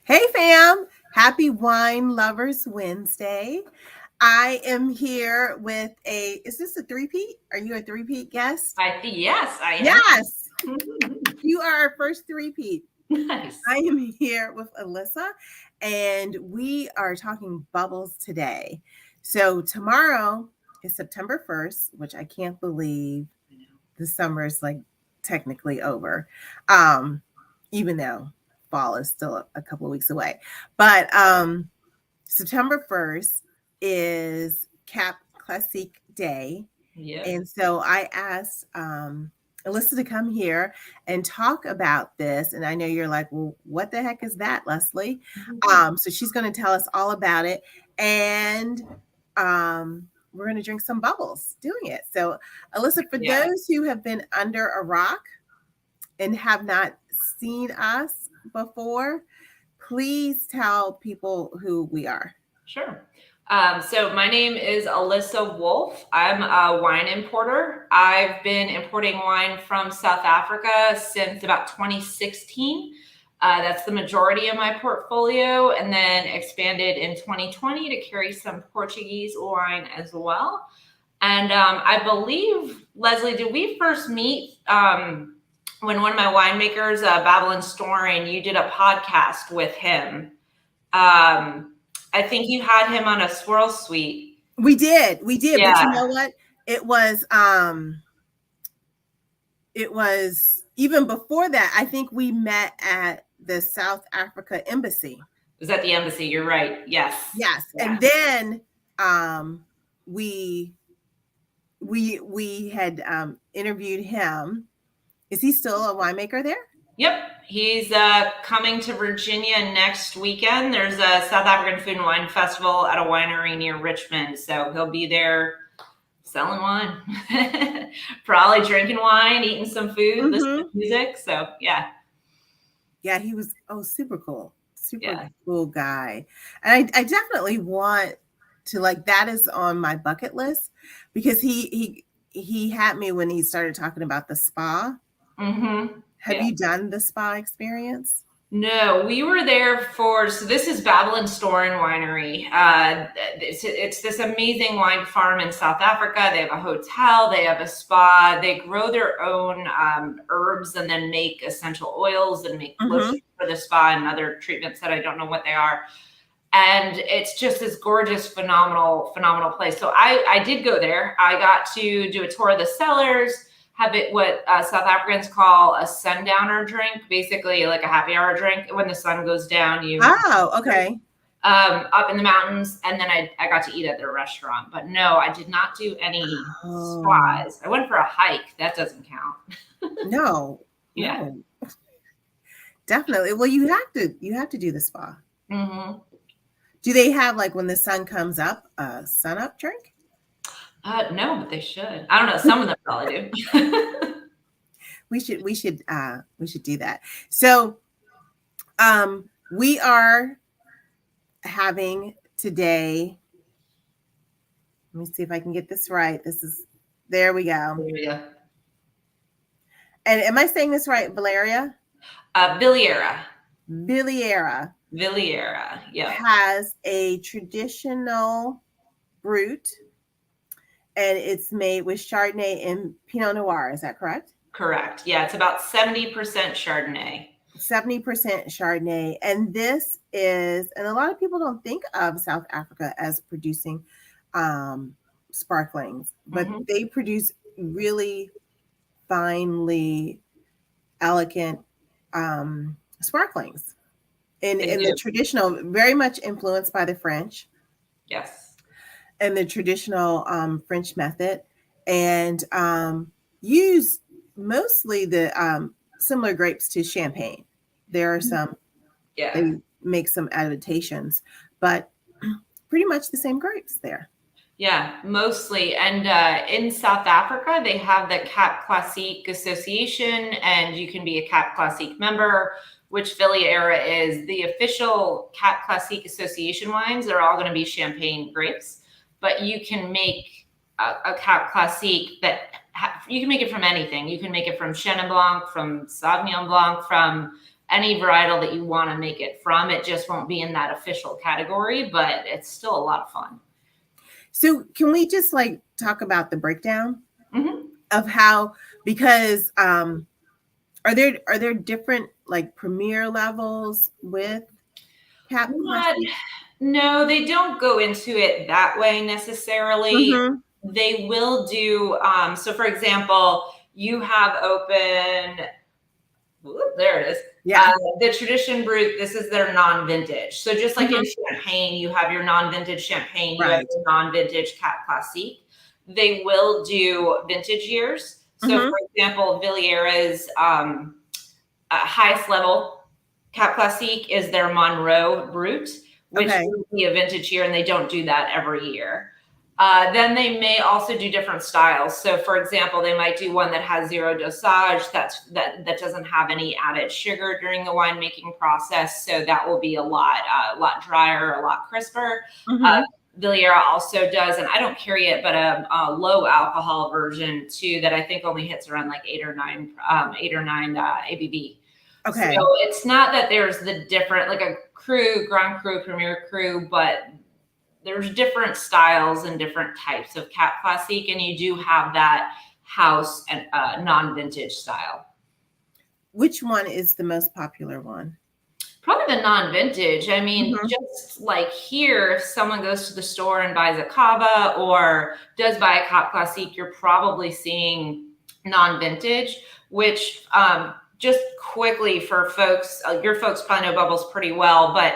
Hey fam, happy Wine Lovers Wednesday. I am here with is this a three-peat? Are you a three-peat guest? Yes, I Yes, am. you are our first three-peat. Nice. I am here with Alyssa, and we are talking bubbles today. So tomorrow is September 1st, which I can't believe the summer is like technically over. Even though fall is still a couple of weeks away. But September 1st is Cap Classique Day. Yep. And so I asked Alyssa to come here and talk about this. And I know you're like, well, what the heck is that, Leslie? So she's going to tell us all about it. And we're going to drink some bubbles doing it. So, Alyssa, for those who have been under a rock and have not seen us before, please tell people who we are. Sure. So my name is Alyssa Wolf. I'm a wine importer. I've been importing wine from South Africa since about 2016. That's the majority of my portfolio, and then expanded in 2020 to carry some Portuguese wine as well. And I believe, Leslie, did we first meet when one of my winemakers, Babylon Storing, you did a podcast with him? I think you had him on a swirl suite. We did. Yeah. But you know what? It was even before that. I think we met at the South Africa embassy. It was at the embassy. You're right. Yes. Yeah. And then we had interviewed him. Is he still a winemaker there? Yep. He's coming to Virginia next weekend. There's a South African Food and Wine Festival at a winery near Richmond. So he'll be there selling wine, probably drinking wine, eating some food, listening to music. So, yeah. Yeah, he was, super cool. Cool guy. And I definitely want to, like, that is on my bucket list because he had me when he started talking about the spa. Mm-hmm. Have you done the spa experience? No, we were there so this is Babylon Storing Winery. It's this amazing wine farm in South Africa. They have a hotel, they have a spa, they grow their own herbs and then make essential oils and make lotion for the spa and other treatments that I don't know what they are. And it's just this gorgeous, phenomenal place. So I did go there. I got to do a tour of the cellars, have it what South Africans call a sundowner drink, basically like a happy hour drink. When the sun goes down, you okay. Up in the mountains, and then I got to eat at their restaurant. But no, I did not do any spas. I went for a hike. That doesn't count. No. Yeah. No. Definitely. Well, you have to do the spa. Mm-hmm. Do they have, like, when the sun comes up, a sun up drink? No, but they should. I don't know. Some of them probably do. We should do that. So, we are having today. Let me see if I can get this right. There we go. Yeah. And am I saying this right, Valeria? Villiera. Yeah. Has a traditional brut, and it's made with Chardonnay and Pinot Noir. Is that correct? Correct. Yeah, it's about 70% Chardonnay. 70% Chardonnay. And this is, and a lot of people don't think of South Africa as producing sparklings, but they produce really finely elegant sparklings in the traditional, very much influenced by the French. Yes. And the traditional French method, and use mostly the similar grapes to champagne. There are some, they make some adaptations, but pretty much the same grapes there. Yeah, mostly. And in South Africa, they have the Cap Classique Association, and you can be a Cap Classique member, which Villiera is. The official Cap Classique Association wines are all going to be champagne grapes, but you can make a Cap Classique you can make it from anything. You can make it from Chenin Blanc, from Sauvignon Blanc, from any varietal that you want to make it from. It just won't be in that official category, but it's still a lot of fun. So can we just like talk about the breakdown Mm-hmm. of how, because are there different like premier levels with Cap Classique? No, they don't go into it that way necessarily. Mm-hmm. They will do, so for example, you have open, whoop, there it is. Yeah. The Tradition Brut, this is their non-vintage. So just like in Mm-hmm. champagne, you have your non-vintage champagne, you have Right. your non-vintage Cap Classique. They will do vintage years. So Mm-hmm. for example, Villera's highest level Cap Classique is their Monroe Brut, which Okay. will be a vintage year, and they don't do that every year. Then they may also do different styles. So, for example, they might do one that has zero dosage, that doesn't have any added sugar during the winemaking process. So that will be a lot drier, a lot crisper. Mm-hmm. Villera also does, and I don't carry it, but a low alcohol version too that I think only hits around like 8 or 9 ABV. Okay. So it's not that there's the different, like a Cru, Grand Cru, Premier Cru, but there's different styles and different types of Cap Classique, and you do have that house and non-vintage style. Which one is the most popular one? Probably the non-vintage. I mean, Mm-hmm. just like here, if someone goes to the store and buys a Cava or does buy a Cap Classique, you're probably seeing non-vintage, which just quickly for folks, your folks probably know bubbles pretty well, but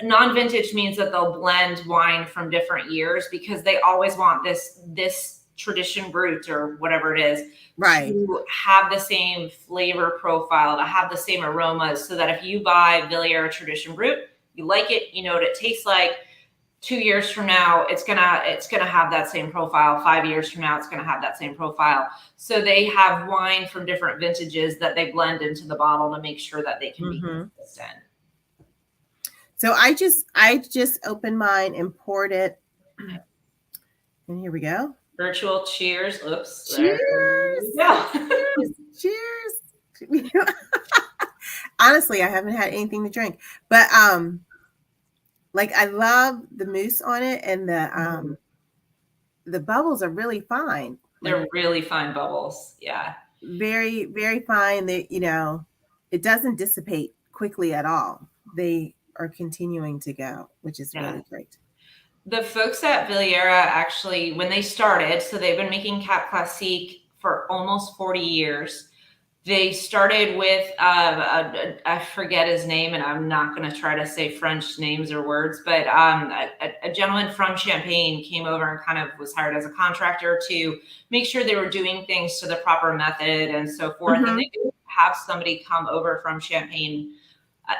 non-vintage means that they'll blend wine from different years because they always want this Tradition Brut or whatever it is Right. to have the same flavor profile, to have the same aromas, so that if you buy Villera Tradition Brut, you like it, you know what it tastes like. 2 years from now, it's gonna have that same profile. 5 years from now, it's gonna have that same profile. So they have wine from different vintages that they blend into the bottle to make sure that they can be consistent. So I just opened mine and poured it. And here we go. Virtual cheers. Oops. Cheers. Cheers. Honestly, I haven't had anything to drink, but like I love the mousse on it, and the bubbles are really fine. They're really fine bubbles. Yeah. Very, very fine. They, it doesn't dissipate quickly at all. They are continuing to go, which is really great. The folks at Villera actually, when they started, so they've been making Cap Classique for almost 40 years. They started with, I forget his name, and I'm not going to try to say French names or words, but a gentleman from Champagne came over and kind of was hired as a contractor to make sure they were doing things to the proper method and so forth. And they do have somebody come over from Champagne,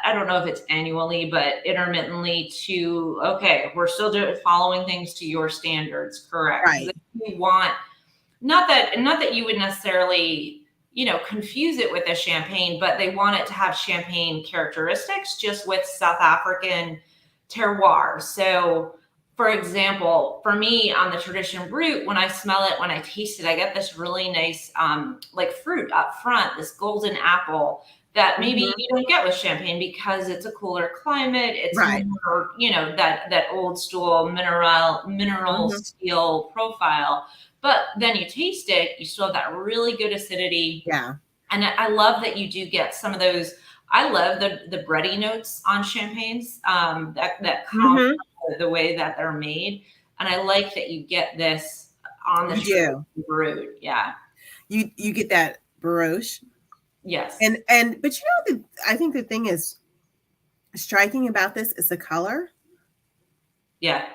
I don't know if it's annually, but intermittently to, okay, we're still following things to your standards, correct? Right. We want, not that you would necessarily, confuse it with a champagne, but they want it to have champagne characteristics just with South African terroir. So for example, for me on the Tradition Brut, when I smell it, when I taste it, I get this really nice, like fruit up front, this golden apple that maybe you don't get with champagne because it's a cooler climate. It's more, that old school mineral steel profile. But then you taste it, you still have that really good acidity. Yeah. And I love that you do get some of those. I love the bready notes on champagnes that come from the way that they're made. And I like that you get this on the Tradition Brut. Yeah. You get that baroche. Yes. But I think the thing is striking about this is the color. Yeah.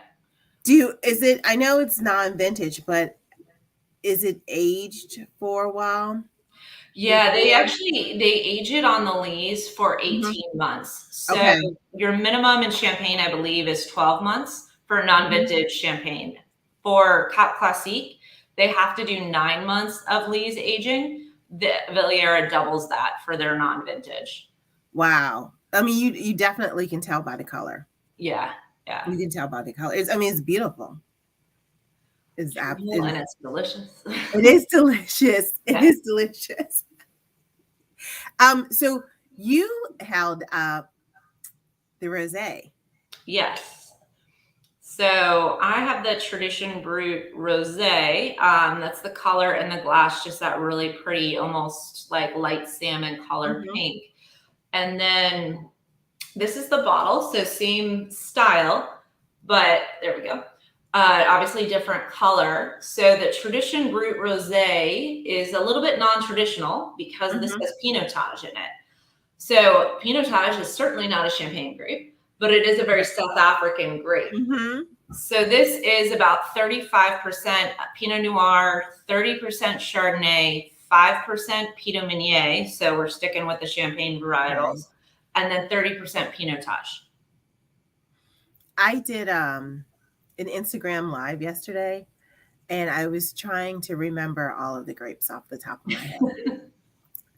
I know it's non-vintage, but is it aged for a while? Yeah, they age it on the lees for 18 months. So your minimum in champagne, I believe, is 12 months for non-vintage champagne. For Cap Classique, they have to do 9 months of lees aging. The Villera doubles that for their non-vintage. Wow. I mean, you definitely can tell by the color. Yeah. Yeah. You can tell by the color. It's beautiful. And it's delicious. It is delicious. It is delicious. So You held up the rosé. Yes. So I have the Tradition Brut Rosé. That's the color in the glass, just that really pretty, almost like light salmon color Mhm. pink. And then this is the bottle, so same style, but there we go. Obviously different color. So the Tradition Brut Rosé is a little bit non-traditional because this Mhm. has Pinotage in it. So Pinotage is certainly not a champagne grape, but it is a very South African grape. Mhm. So this is about 35% Pinot Noir, 30% Chardonnay, 5% Pinot Meunier. So we're sticking with the champagne Right. varietals, and then 30% Pinotage. I did an Instagram live yesterday, and I was trying to remember all of the grapes off the top of my head.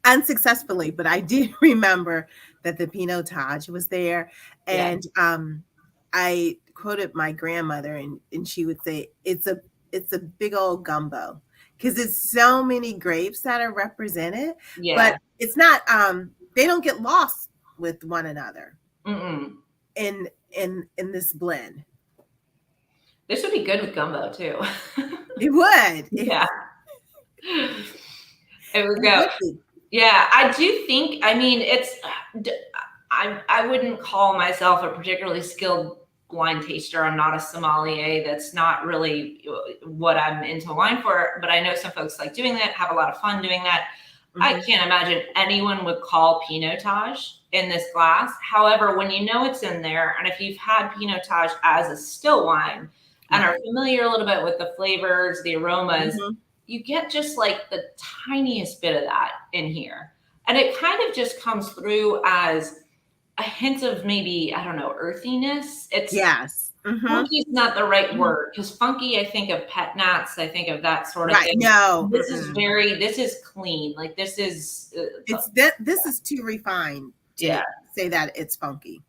Unsuccessfully, but I did remember that the Pinotage was there. Yeah. And I quoted my grandmother, and she would say, it's a big old gumbo because it's so many grapes that are represented, but Yeah. it's not they don't get lost with one another Mm-mm. in this blend. This would be good with gumbo too. It would. Yeah. It would It go. would be. Yeah, I do think, I mean, I wouldn't call myself a particularly skilled wine taster. I'm not a sommelier. That's not really what I'm into wine for, but I know some folks like doing that, have a lot of fun doing that. I Mhm. can't imagine anyone would call Pinotage in this glass. However, when you know it's in there, and if you've had Pinotage as a still wine and are Right. familiar a little bit with the flavors, the aromas, Mhm. you get just like the tiniest bit of that in here. And it kind of just comes through as a hint of maybe, I don't know, earthiness. It's Yes. Mhm. funky is not the right Mhm. word because funky, I think of pet nats, I think of that sort of Right. thing. No. Mm-mm. This is clean. Like this is, It's that this is too refined to yeah, say that it's funky.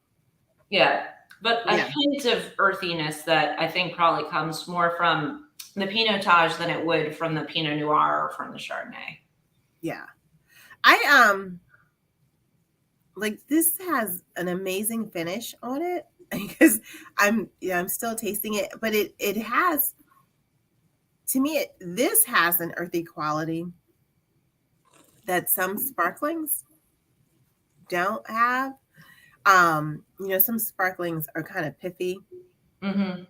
yeah. But a Yeah. hint of earthiness that I think probably comes more from the Pinotage than it would from the Pinot Noir or from the Chardonnay. Yeah. I like this has an amazing finish on it because I'm still tasting it, but it has to me this has an earthy quality that some sparklings don't have. Some sparklings are kind of piffy Mm-hmm.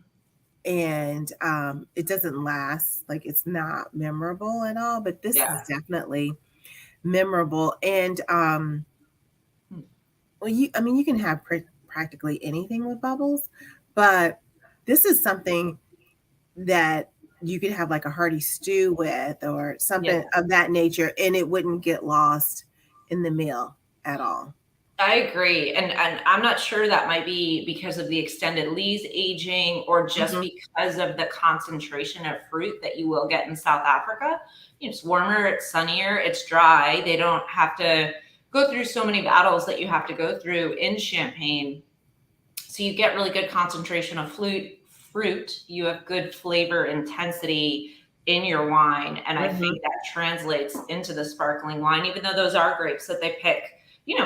and it doesn't last, like it's not memorable at all, but this is Yeah. definitely memorable. And Hmm. well, you can have practically anything with bubbles, but this is something that you could have like a hearty stew with or Yeah. something of that nature, and it wouldn't get lost in the meal at all. I agree. And I'm not sure that might be because of the extended lees aging or just Mhm. because of the concentration of fruit that you will get in South Africa. It's warmer, it's sunnier, it's dry. They don't have to go through so many battles that you have to go through in Champagne. So you get really good concentration of fruit. You have good flavor intensity in your wine. And I Mhm. think that translates into the sparkling wine, even though those are grapes that they pick,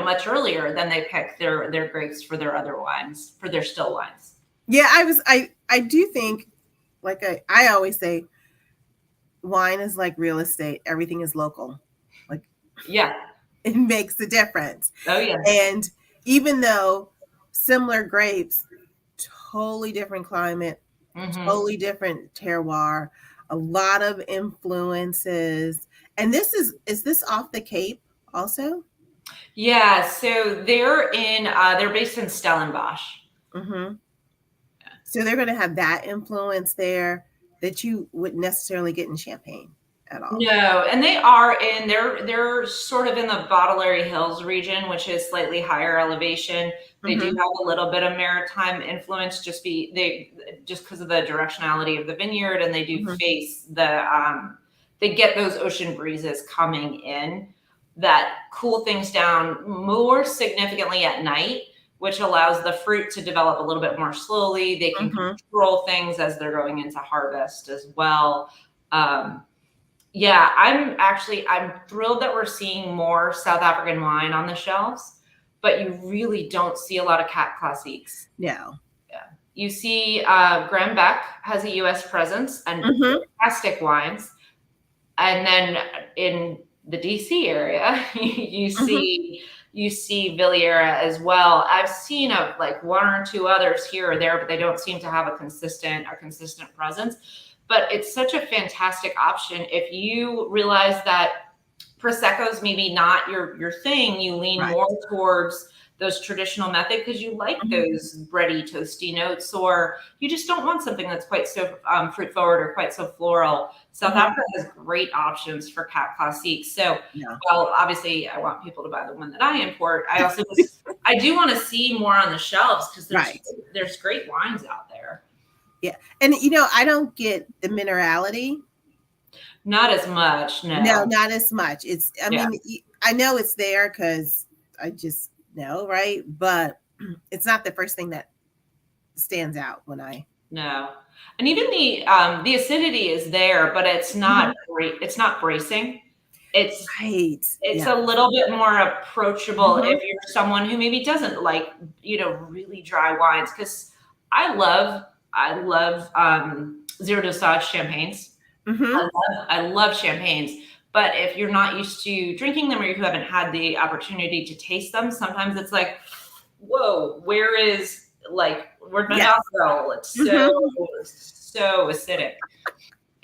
much earlier than they pick their grapes for their other wines, for their still wines. Yeah, I do think, like I always say, wine is like real estate. Everything is local. Like Yeah. it makes a difference. Oh yeah. And even though similar grapes, totally different climate, Hmm. totally different terroir, a lot of influences. And is this off the Cape also? Yeah. So they're based in Stellenbosch. Hmm. So they're going to have that influence there that you wouldn't necessarily get in Champagne at all. No, and they're sort of in the Bottlary Hills region, which is slightly higher elevation. They do Hmm. have a little bit of maritime influence, just because of the directionality of the vineyard, and they do Hmm. face they get those ocean breezes coming in that cool things down more significantly at night, which allows the fruit to develop a little bit more slowly. They can Hmm. control things as they're going into harvest as well. Um, yeah, I'm thrilled that we're seeing more South African wine on the shelves. but you really don't see a lot of Cap Classiques. No. Yeah. You see, Graham Beck has a U.S. presence and fantastic wines. And then in the DC area, you see Villiera as well. I've seen like one or two others here or there, but they don't seem to have a consistent presence. But it's such a fantastic option if you realize that Prosecco's maybe not your thing. You lean more towards those traditional method because you like those bready, toasty notes, or you just don't want something that's quite so fruit forward or quite so floral. South Africa has great options for Cap Classique. So, well, obviously, I want people to buy the one that I import. I also I do want to see more on the shelves because there's great wines out there. Yeah, and I don't get the minerality. Not as much. No, not as much. It's. I mean, I know it's there because I just know, right? But it's not the first thing that stands out when I. No, and even the acidity is there, but it's not great. It's not bracing. It's It's a little bit more approachable if you're someone who maybe doesn't like really dry wines. Because I love zero dosage champagnes. I love champagnes. But if you're not used to drinking them or you haven't had the opportunity to taste them, sometimes it's like, whoa, where'd my alcohol? It's so acidic.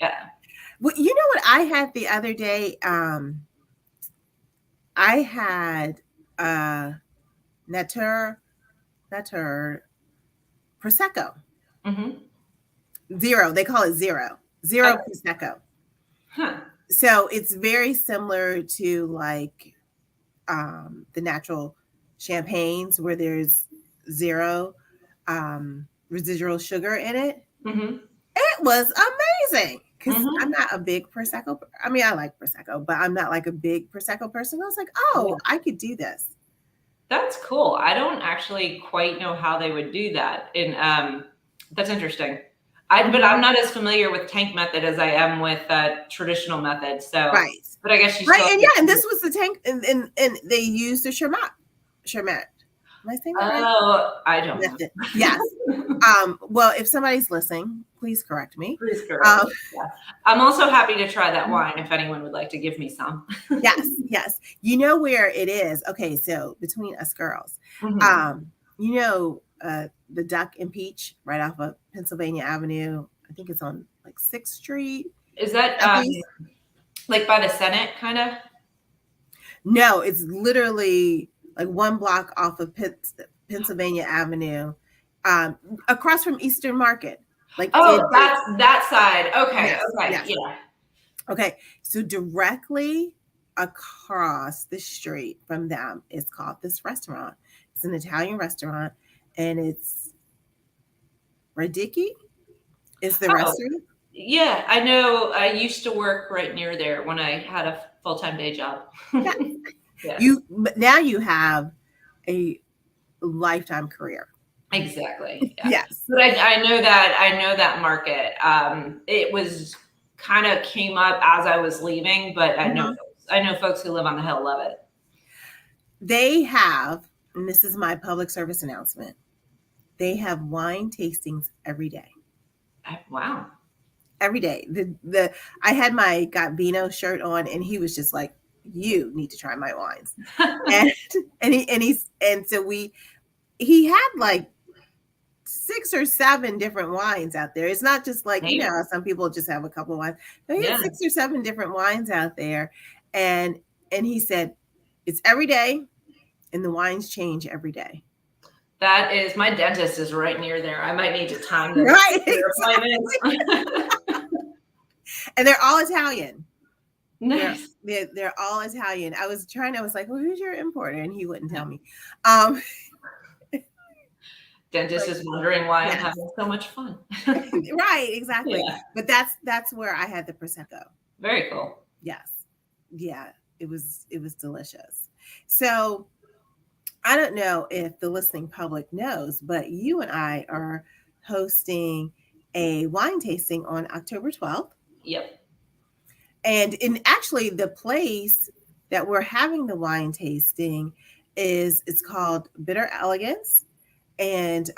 Yeah. Well, you know what I had the other day? I had Nature Prosecco. Zero. They call it zero Prosecco. So it's very similar to like the natural champagnes where there's zero residual sugar in it. It was amazing because I'm not a big Prosecco. I mean, I like Prosecco, but I'm not like a big Prosecco person. I was like, I could do this. That's cool. I don't actually quite know how they would do that. That's interesting. But I'm not as familiar with tank method as I am with traditional method. So, but I guess you still and this was the tank, and they used the Chermat. Am I saying that right? Oh, I don't know. Yes. Well, if somebody's listening, please correct me. Please correct me. Yeah. I'm also happy to try that wine if anyone would like to give me some. Yes. You know where it is. Okay, so between us girls, the Duck and Peach right off of Pennsylvania Avenue. I think it's on like 6th Street. Is that like by the Senate kind of? No, it's literally like one block off of Pennsylvania Avenue, across from Eastern Market. Like that's that side. Okay. Okay. So directly across the street from them is called this restaurant. It's an Italian restaurant, and it's Radicchi is the restaurant. Yeah, I know. I used to work right near there when I had a full-time day job. Now you have a lifetime career. Exactly. Yeah. Yes. But I know that market. It was kind of came up as I was leaving, but I know folks who live on the hill love it. They have, and this is my public service announcement, they have wine tastings every day. Wow. Every day. I had my Got Vino shirt on, and he was just like, you need to try my wines. He had like 6 or 7 different wines out there. It's not just like, some people just have a couple of wines. But he had 6 or 7 different wines out there. And he said, it's every day, and the wines change every day. That is, my dentist is right near there. I might need to time this. And they're all Italian. Nice. They're all Italian. I was like, well, who's your importer? And he wouldn't tell me. Dentist is wondering why I'm having so much fun. Right, exactly. Yeah. But that's where I had the Prosecco. Very cool. Yes. Yeah, it was delicious. So I don't know if the listening public knows, but you and I are hosting a wine tasting on October 12th. Yep. And actually the place that we're having the wine tasting it's called Bitter Elegance, and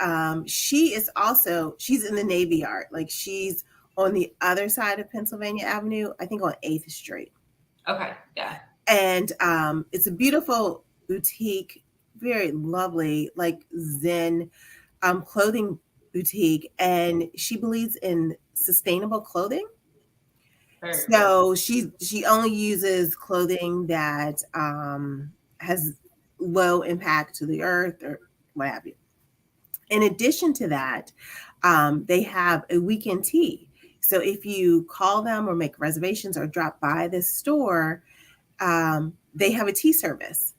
she's in the Navy Yard, like she's on the other side of Pennsylvania Avenue, I think on 8th Street. Okay. Yeah. And it's a beautiful boutique, very lovely, like Zen clothing boutique, and she believes in sustainable clothing. Very cool. So she only uses clothing that has low impact to the earth or what have you. In addition to that, they have a weekend tea. So if you call them or make reservations or drop by this store, they have a tea service,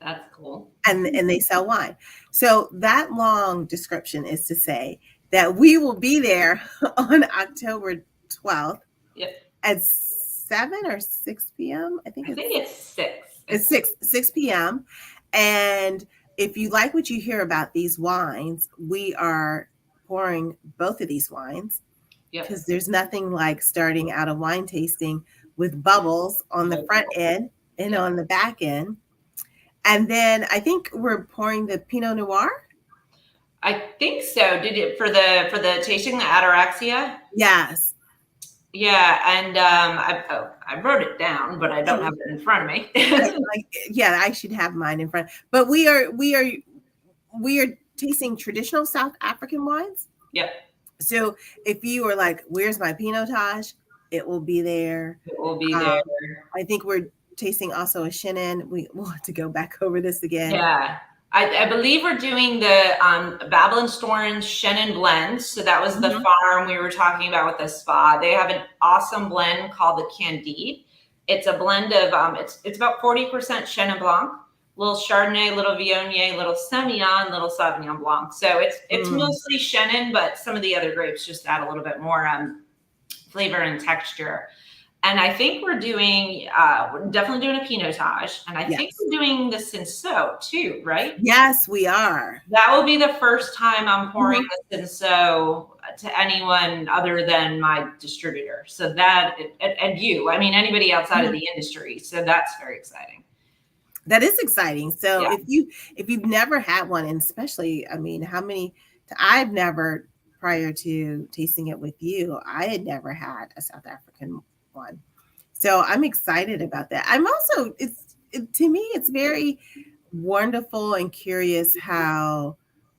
That's cool. and they sell wine. So that long description is to say that we will be there on October 12th Yep. at 7 or 6 p.m. I think I think it's 6. it's 6 p.m. And if you like what you hear about these wines, we are pouring both of these wines Yep. because there's nothing like starting out a wine tasting with bubbles on the front end and on the back end. And then I think we're pouring the Pinot Noir. I think so. Did it for the tasting the ataraxia? Yes. Yeah, and I wrote it down, but I don't have it in front of me. Yeah, I should have mine in front. But we are tasting traditional South African wines. Yep. So if you are like, where's my Pinotage? It will be there. It will be there. I think we're tasting also a Chenin. We'll have to go back over this again. Yeah. I believe we're doing the Babylon Storins Chenin blend. So that was the farm we were talking about with the spa. They have an awesome blend called the Candide. It's a blend of it's about 40% Chenin Blanc, little Chardonnay, little Viognier, little Semillon, little Sauvignon Blanc. So it's mostly Chenin, but some of the other grapes just add a little bit more flavor and texture. And I think we're definitely doing a Pinotage, and I think we're doing the Cinsault too, right? Yes, we are. That will be the first time I'm pouring the Cinsault to anyone other than my distributor. So that, and you, I mean, anybody outside of the industry. So that's very exciting. That is exciting. So if you've never had one, and especially, I mean, I've never, prior to tasting it with you, I had never had a South African one. So I'm excited about that. I'm also, to me, it's very wonderful and curious how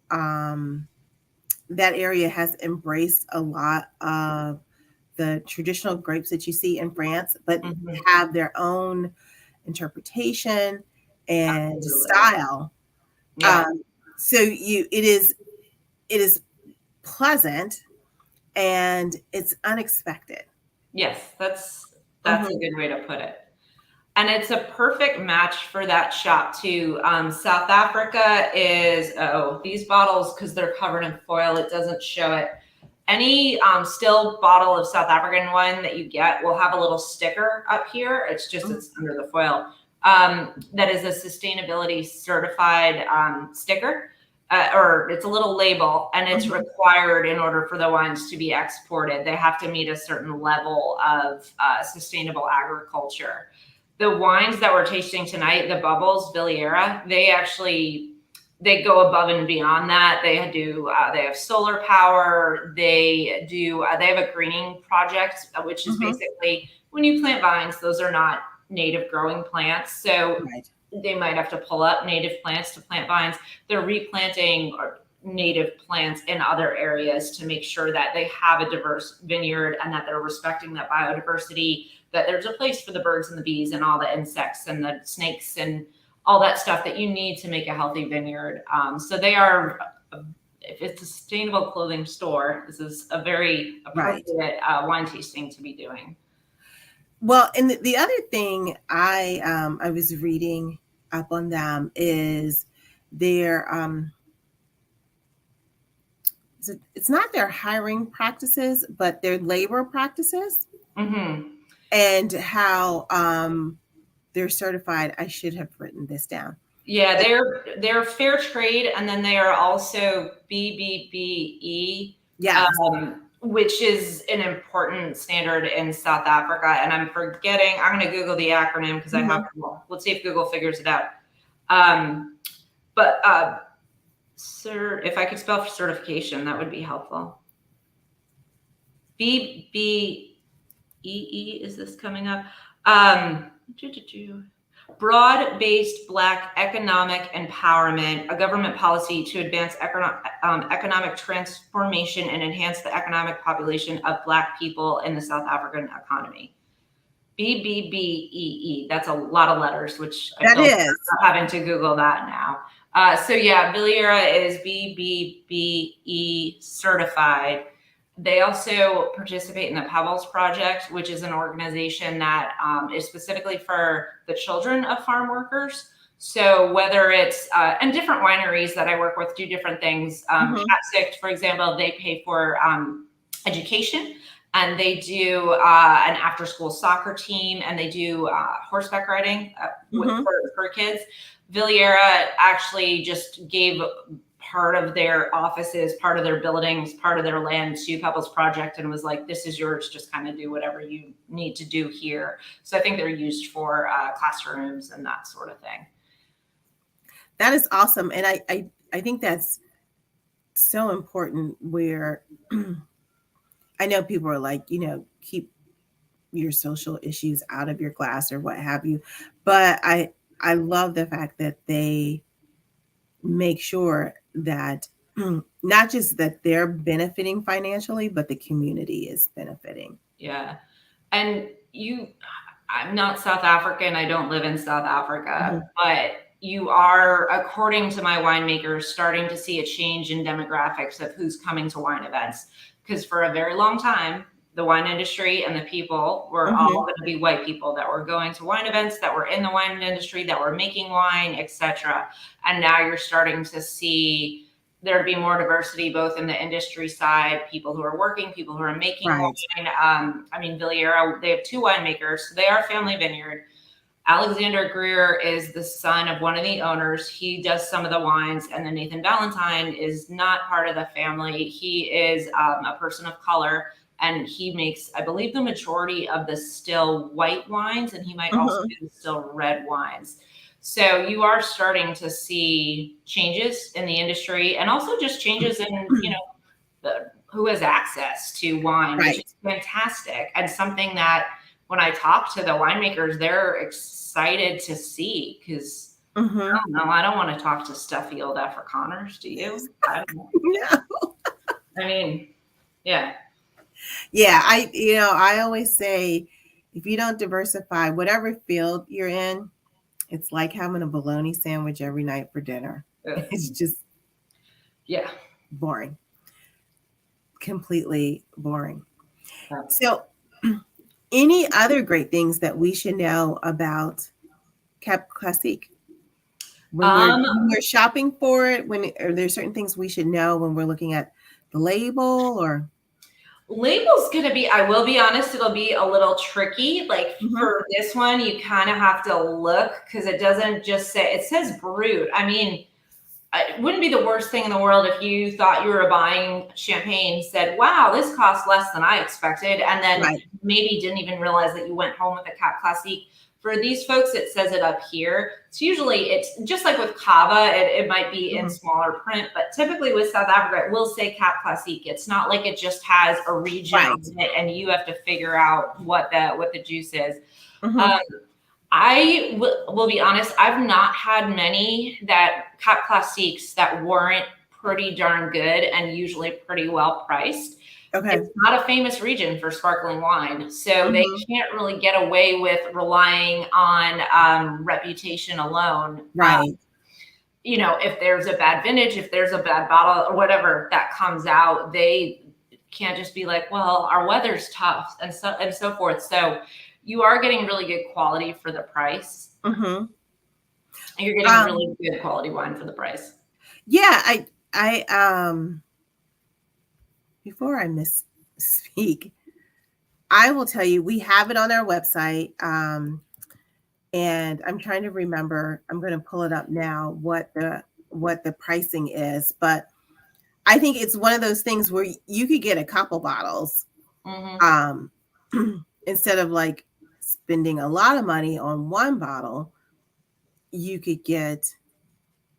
that area has embraced a lot of the traditional grapes that you see in France, but have their own interpretation and style. Yeah. So it is pleasant and it's unexpected. Yes, that's a good way to put it. And it's a perfect match for that shop too. South Africa is, these bottles, because they're covered in foil, it doesn't show it. Any still bottle of South African wine that you get will have a little sticker up here. It's just, it's under the foil. That is a sustainability certified sticker. Or it's a little label, and it's required in order for the wines to be exported. They have to meet a certain level of sustainable agriculture. The wines that we're tasting tonight, the Bubbles Villiera, they go above and beyond that. They have solar power. They have a greening project, which is basically when you plant vines, those are not native growing plants. So they might have to pull up native plants to plant vines. They're replanting native plants in other areas to make sure that they have a diverse vineyard and that they're respecting that biodiversity, that there's a place for the birds and the bees and all the insects and the snakes and all that stuff that you need to make a healthy vineyard. So they are, if it's a sustainable clothing store, this is a very appropriate wine tasting to be doing. Well, and the other thing I was reading up on them is their it's not their hiring practices, but their labor practices, and how they're certified. I should have written this down. Yeah, they're fair trade, and then they are also BBBE. Yeah. Which is an important standard in South Africa. And I'm going to Google the acronym because I have to. Let's see if Google figures it out. But sir, if I could spell for certification, that would be helpful. BBEE, is this coming up? Broad-based Black economic empowerment, a government policy to advance economic transformation and enhance the economic population of Black people in the South African economy. BBBEE. That's a lot of letters, which I That feel like is. I'm having to Google that now. So yeah, Villera is BBBE certified. They also participate in the Pebbles Project, which is an organization that is specifically for the children of farm workers. So whether it's, and different wineries that I work with do different things. Cap Classique, for example, they pay for education, and they do an after-school soccer team, and they do horseback riding for kids. Villera actually just gave part of their offices, part of their buildings, part of their land to Pebbles Project, and was like, this is yours, just kind of do whatever you need to do here. So I think they're used for classrooms and that sort of thing. That is awesome. And I think that's so important, where I know people are like, keep your social issues out of your class or what have you. But I love the fact that they make sure that not just that they're benefiting financially, but the community is benefiting. Yeah. And I'm not South African. I don't live in South Africa, but you are, according to my winemakers, starting to see a change in demographics of who's coming to wine events. Because for a very long time, the wine industry and the people were all going to be white people that were going to wine events, that were in the wine industry, that were making wine, etc. And now you're starting to see there be more diversity, both in the industry side, people who are working, people who are making wine. I mean, Villera, they have two winemakers. So they are a family vineyard. Alexander Greer is the son of one of the owners. He does some of the wines, and then Nathan Valentine is not part of the family. He is a person of color, and he makes, I believe, the majority of the still white wines, and he might also do still red wines. So you are starting to see changes in the industry, and also just changes in, who has access to wine, which is fantastic, and something that when I talk to the winemakers, they're excited to see, because I don't know, I don't want to talk to stuffy old Afrikaners, do you? I don't know. No. I mean, yeah. Yeah, I always say, if you don't diversify, whatever field you're in, it's like having a bologna sandwich every night for dinner. It's just boring. Completely boring. So any other great things that we should know about Cap Classique? When we're shopping for it, are there certain things we should know when we're looking at the label? Or label's going to be, I will be honest, it'll be a little tricky. Like for this one, you kind of have to look, because it doesn't just say, it says brut. I mean, it wouldn't be the worst thing in the world if you thought you were buying champagne, said, wow, this costs less than I expected, and then maybe didn't even realize that you went home with a Cap Classique. For these folks, it says it up here. It's just like with Cava, it might be in smaller print, but typically with South Africa, it will say Cap Classique. It's not like it just has a region on it and you have to figure out what the juice is. I will be honest, I've not had many Cap Classiques that weren't pretty darn good and usually pretty well priced. It's not a famous region for sparkling wine, so they can't really get away with relying on reputation alone. If there's a bad vintage, if there's a bad bottle or whatever that comes out, they can't just be like, well, our weather's tough and so forth. So you are getting really good quality for the price. You're getting really good quality wine for the price. Yeah, I before I misspeak, I will tell you, we have it on our website. And I'm trying to remember, I'm going to pull it up now, what the pricing is. But I think it's one of those things where you could get a couple bottles instead of like spending a lot of money on one bottle. you could get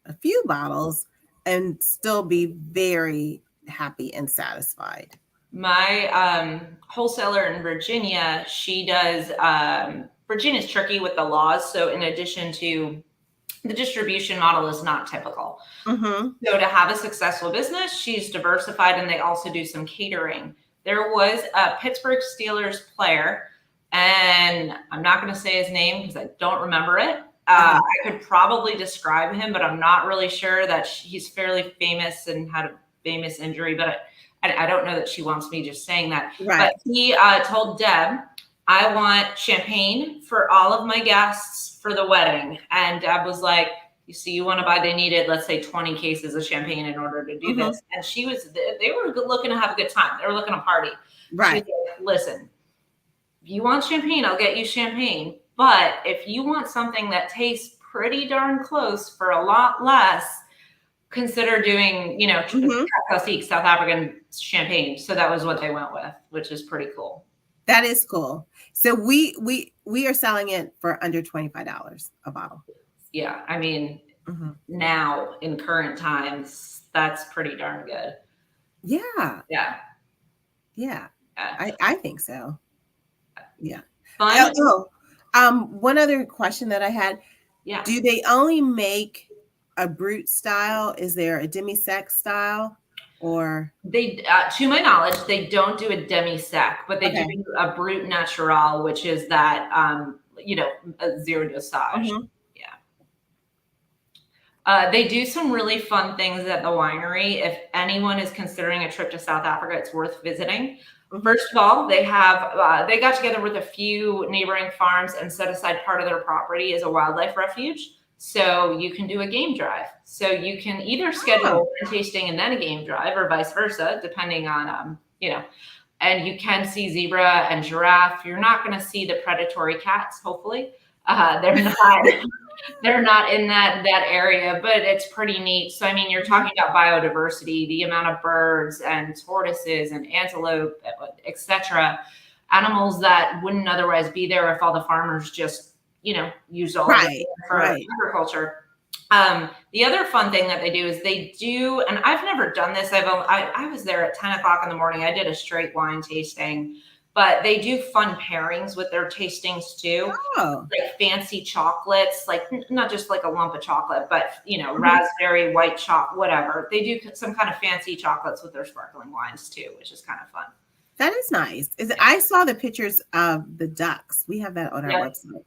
a few bottles and still be very happy and satisfied. My wholesaler in Virginia, she does, Virginia's tricky with the laws. So, in addition to the distribution model, is not typical. Mm-hmm. So, to have a successful business, she's diversified and they also do some catering. There was a Pittsburgh Steelers player, and I'm not going to say his name because I don't remember it. I could probably describe him, but I'm not really sure that he's fairly famous and had a famous injury, but I don't know that she wants me just saying that. Right. But he told Deb, I want champagne for all of my guests for the wedding. And Deb was like, you see, you want to buy, they needed, let's say 20 cases of champagne in order to do Mm-hmm. this. And they were looking to have a good time. They were looking to party. Right. She's like, listen, if you want champagne, I'll get you champagne. But if you want something that tastes pretty darn close for a lot less, consider doing, Mm-hmm. Cap Classique, South African champagne. So that was what they went with, which is pretty cool. That is cool. So we are selling it for under $25 a bottle. Yeah, I mean, Mm-hmm. now in current times, that's pretty darn good. Yeah. Yeah. Yeah. Yeah. I think so. Yeah. Fun. One other question that I had. Yeah. Do they only make a brut style? Is there a demi-sec style? Or They, to my knowledge, they don't do a demi-sec, but they do a brut natural, which is that, a zero dosage. Mm-hmm. Yeah. They do some really fun things at the winery. If anyone is considering a trip to South Africa, it's worth visiting. Mm-hmm. First of all, they got together with a few neighboring farms and set aside part of their property as a wildlife refuge. So you can do a game drive. So you can either schedule a tasting and then a game drive, or vice versa, depending on, and you can see zebra and giraffe. You're not going to see the predatory cats, hopefully. They're not in that area, but it's pretty neat. So, I mean, you're talking about biodiversity, the amount of birds and tortoises and antelope, etc., animals that wouldn't otherwise be there if all the farmers just, used all of it for agriculture. The other fun thing that they do is they do, and I've never done this. I was there at 10 o'clock in the morning. I did a straight wine tasting, but they do fun pairings with their tastings too. Oh. Like fancy chocolates, like not just like a lump of chocolate, but raspberry, white chocolate, whatever. They do some kind of fancy chocolates with their sparkling wines too, which is kind of fun. That is nice. I saw the pictures of the ducks. We have that on our website.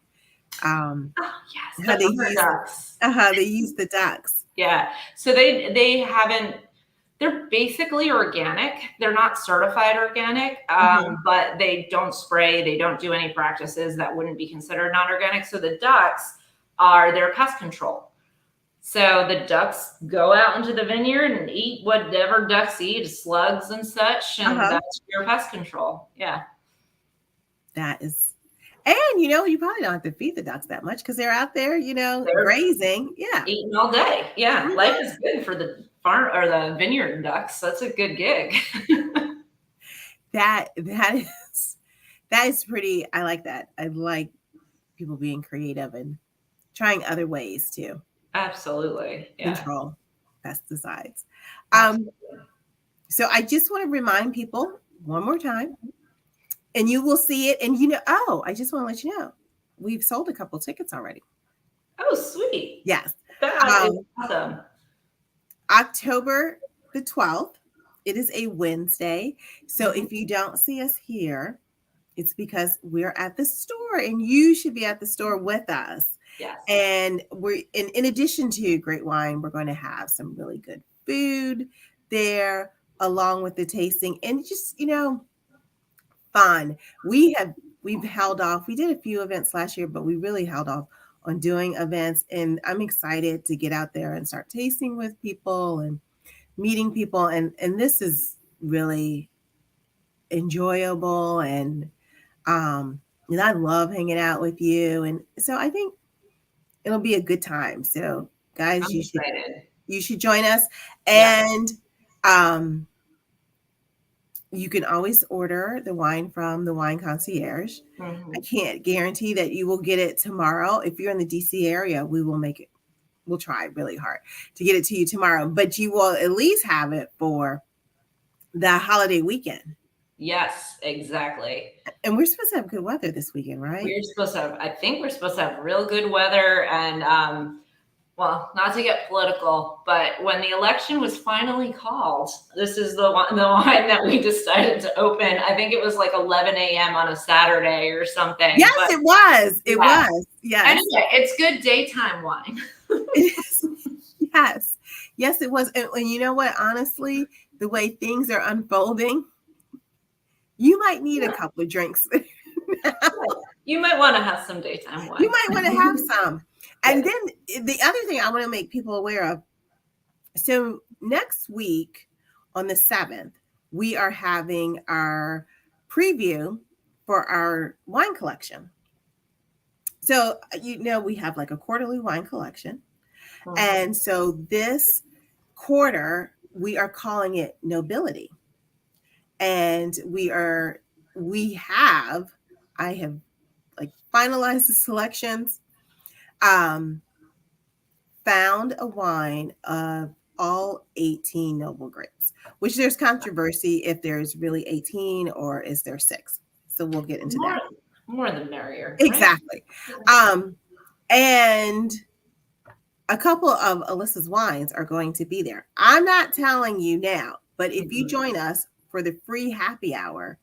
Yes, how they use the ducks. Yeah. So they haven't. They're basically organic. They're not certified organic, but they don't spray. They don't do any practices that wouldn't be considered non-organic. So the ducks are their pest control. So the ducks go out into the vineyard and eat whatever ducks eat, slugs and such, and that's your pest control. Yeah. That is, and you probably don't have to feed the ducks that much because they're out there, they're grazing. Yeah. Eating all day. Yeah. Mm-hmm. Life is good for the farm or the vineyard ducks. That's a good gig. That is pretty. I like that. I like people being creative and trying other ways to absolutely control pesticides. So I just want to remind people one more time, and you will see it. And I just want to let you know, we've sold a couple tickets already. Oh, sweet. Yes. That is awesome. October the 12th. It is a Wednesday. So if you don't see us here, it's because we're at the store, and you should be at the store with us. Yes. And we're in addition to great wine, we're going to have some really good food there along with the tasting, and just, fun. We've held off. We did a few events last year, but we really held off on doing events, and I'm excited to get out there and start tasting with people and meeting people, and this is really enjoyable, and I love hanging out with you, and so I think it'll be a good time. So guys, you should join us, and You can always order the wine from the wine concierge. I Mhm. can't guarantee that you will get it tomorrow. If you're in the DC area, we will make it. We'll try really hard to get it to you tomorrow, but you will at least have it for the holiday weekend. Yes, exactly. And we're supposed to have good weather this weekend, right? We're supposed to have, I think we're supposed to have real good weather and, well, not to get political, but when the election was finally called, this is the wine that we decided to open. I think it was like 11 a.m. on a Saturday or something. Yes, But it was. It yeah, was. Yes. anyway, it's good daytime wine. It is. Yes. Yes, it was. And you know what? Honestly, the way things are unfolding, you might need a Yeah, couple of drinks. you might want to have some daytime You wine. might want to have some. Yeah. And then the other thing I want to make people aware of, so next week on the 7th, we are having our preview for our wine collection. So, we have like a quarterly wine collection. Mhm. And so this quarter, we are calling it Nobility. And I have like finalized the selections, um, found a wine of all 18 noble grapes, which there's controversy if there's really 18 or is there six. So we'll get into More, that. more the merrier, right? Exactly. And a couple of Alyssa's wines are going to be there. I'm not telling you now, but if you Mhm. join us for the free happy hour,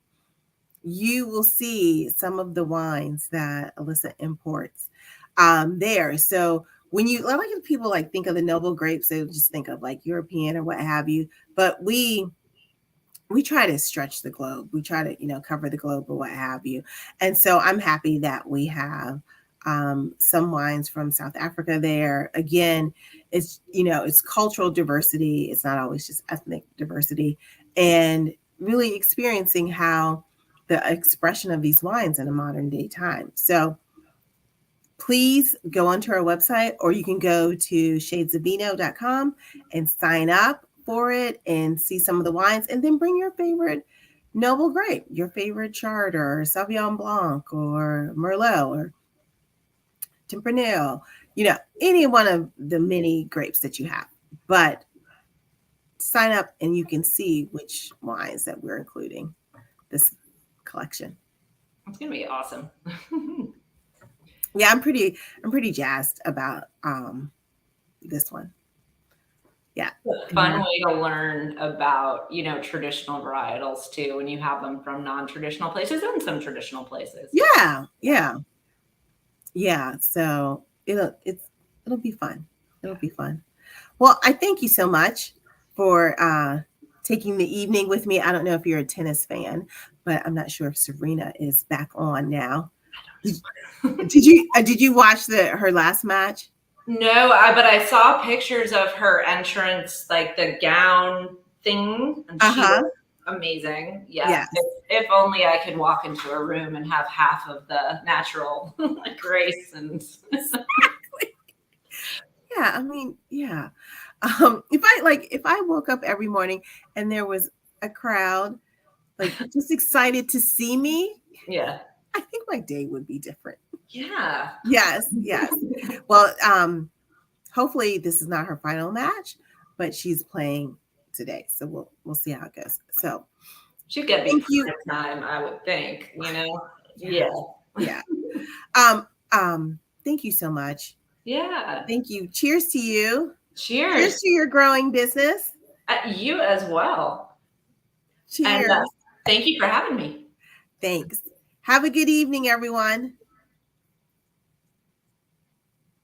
you will see some of the wines that Alyssa imports there. So when you like people like think of the noble grapes, they just think of like European or what have you. But we try to stretch the globe. We try to, cover the globe or what have you. And so I'm happy that we have some wines from South Africa there. Again, it's cultural diversity. It's not always just ethnic diversity, and really experiencing how the expression of these wines in a modern day time. So please go onto our website, or you can go to shadesofvino.com and sign up for it and see some of the wines, and then bring your favorite noble grape, your favorite Charter, or Sauvignon Blanc, or Merlot, or Tempranillo, any one of the many grapes that you have. But sign up and you can see which wines that we're including this collection. It's gonna be awesome. Yeah, I'm pretty jazzed about this one. Yeah. A fun way to learn about, traditional varietals too, when you have them from non-traditional places and some traditional places. Yeah, yeah, yeah. So it'll be fun. It'll be fun. Well, I thank you so much for taking the evening with me. I don't know if you're a tennis fan, but I'm not sure if Serena is back on now. Did you watch her last match? No, but I saw pictures of her entrance, like the gown thing, and she Uh-huh. was amazing. Yes. Yes. If only I could walk into a room and have half of the natural grace and Yeah, I mean, yeah. If I woke up every morning and there was a crowd like just excited to see me, yeah. I think my day would be different. Yeah. Yes, yes. Well, hopefully this is not her final match, but she's playing today, so we'll see how it goes. So She'd get thank big you. time, I would think, Yeah, Yeah. yeah. Um, thank you so much. Yeah. Thank you. Cheers to you. Cheers Cheers. to your growing business. You as well. And Cheers. thank you for having me. Thanks. Have a good evening, everyone.